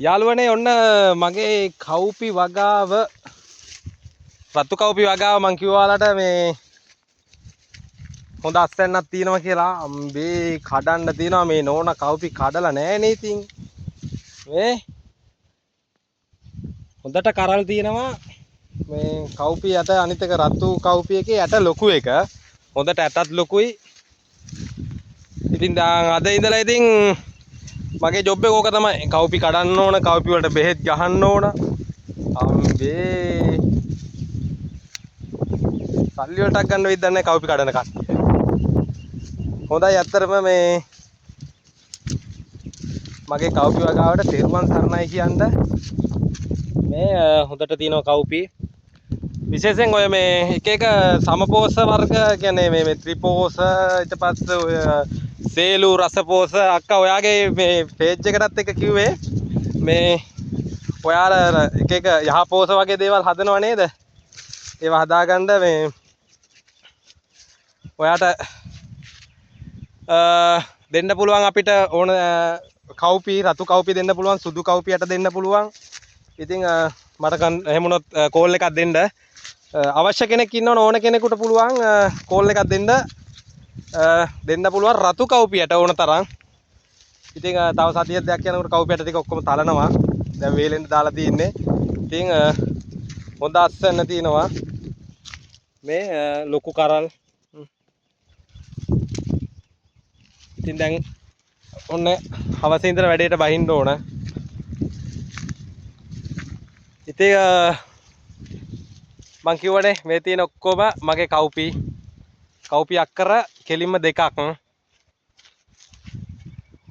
යාළුවනේ ඔන්න මගේ කවුපි වගාව රතු කවුපි වගාව මං කිව්වාලට මේ හොඳ අස්වැන්නක් තියෙනවා කියලා මේ කඩන්න තියෙනවා මේ නෝන කවුපි කඩලා නැහැ ඉතින් මේ හොඳට කරල් තියෙනවා මේ කවුපි යට අනිත් එක රතු කවුපි එකේ යට ලොකු එක හොඳට ඇටත් ලොකුයි ඉතින් දැන් අද ඉඳලා ඉතින් මගේ ජොබ් එක ඕක තමයි කවුපි කඩන්න ඕන කවුපි වලට බෙහෙත් ගහන්න ඕන අම්බේ සල්ලි වලටක් ගන්න වෙයිද දන්නේ කවුපි කඩන කට්ටිය හොඳයි ඇත්තරම මේ මගේ කවුපි වගාවට තෙරුවන් සරණයි කියන්න මේ හොඳට තියෙනවා කවුපි විශේෂයෙන් ඔය මේ එක එක සමපෝෂ වර්ග කියන්නේ මේ ත්‍රිපෝෂ ඊට පස්සේ ඔය සේලු රසපෝෂ අක්කා ඔයාගේ මේ පේජ් එකටත් එක කිව්වේ මේ ඔයාලා එක එක යහපෝෂ වගේ දේවල් හදනව නේද ඒවා හදාගන්න මේ ඔයාට දෙන්න පුළුවන් අපිට ඕන කවුපි රතු කවුපි දෙන්න පුළුවන් සුදු කවුපියට දෙන්න පුළුවන් ඉතින් මට එහෙම වුණොත් කෝල් එකක් දෙන්න අවශ්‍ය කෙනෙක් ඉන්නවනේ ඕන කෙනෙකුට පුළුවන් කෝල් එකක් දෙන්න පුළුවන් රතු කවුපියට ඕන තරම් ඉතින් තව සතියක් දෙයක් යනකොට කවුපියට ටික ඔක්කොම තලනවා දැන් වේලෙන් දාලා තින්නේ ඉතින් හොඳ අස්වැන්න තියෙනවා මේ ලොකු කරල් ඉතින් දැන් ඔන්න හවසේ ඉඳලා වැඩේට බහින්න ඕන ඉතින් මං කිව්වනේ මේ තියෙන ඔක්කොම මගේ කවුපි අක්කර කෙලින්ම දෙකක්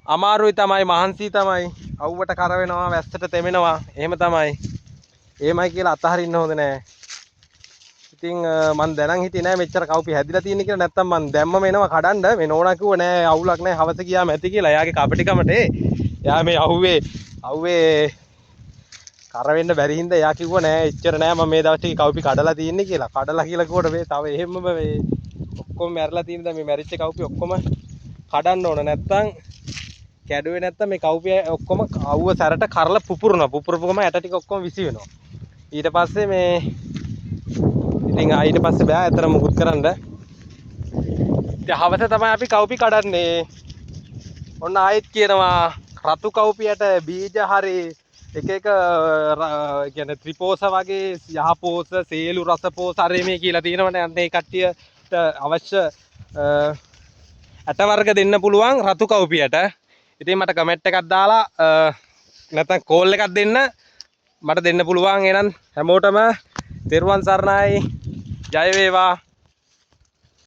අමාරුයි තමයි මහන්සි තමයි අවුවට කර වෙනවා වැස්සට තෙමෙනවා එහෙම තමයි එහෙමයි කියලා අතහරින්න හොඳ නෑ ඉතින් මං දැනන් හිටියේ නෑ මෙච්චර කවුපි හැදිලා තියෙන කියලා නැත්තම් මං දැම්මම එනවා කඩන්න මේ නෝනා කිව්ව නෑ අවුලක් නෑ හවස ගියාම ඇති කියලා එයාගේ කපටිකමට එයා මේ අවුවේ කර වෙන්න බැරි හින්දා එයා කිව්ව නෑ එච්චර නෑ මම මේ දවස් ටික කවුපි කඩලා තියෙන්නේ කියලා කඩලා කියලා කිව්වට මේ තව එහෙමම මේ ඔක්කොම මැරලා තියෙන දැන් මේ මැරිච්ච කවුපි ඔක්කොම කඩන්න ඕන නැත්තම් කැඩුවේ නැත්තම් මේ කවුපි ඔක්කොම අවුව සැරට කරලා පුපුරපුවම ඇට ටික ඔක්කොම විසි වෙනවා ඊට පස්සේ මේ ඉතින් ඊට පස්සේ බෑ අතර මුකුත් කරන්න ඉතින් හවස තමයි අපි කවුපි කඩන්නේ ඔන්න ආයෙත් කියනවා රතු කවුපියට බීජ හරි එක කියන්නේ ත්‍රිපෝෂ වගේ යහපෝෂ සේලු රසපෝෂ හරි මේ කියලා තියෙනවනේ අන්න ඒ කට්ටියට අවශ්‍ය ඇට වර්ග දෙන්න පුළුවන් රතු කවුපියට ඉතින් මට කමෙන්ට් එකක් දාලා නැත්නම් කෝල් එකක් දෙන්න මට දෙන්න පුළුවන් එහෙනම් හැමෝටම තෙරුවන් සරණයි ජය වේවා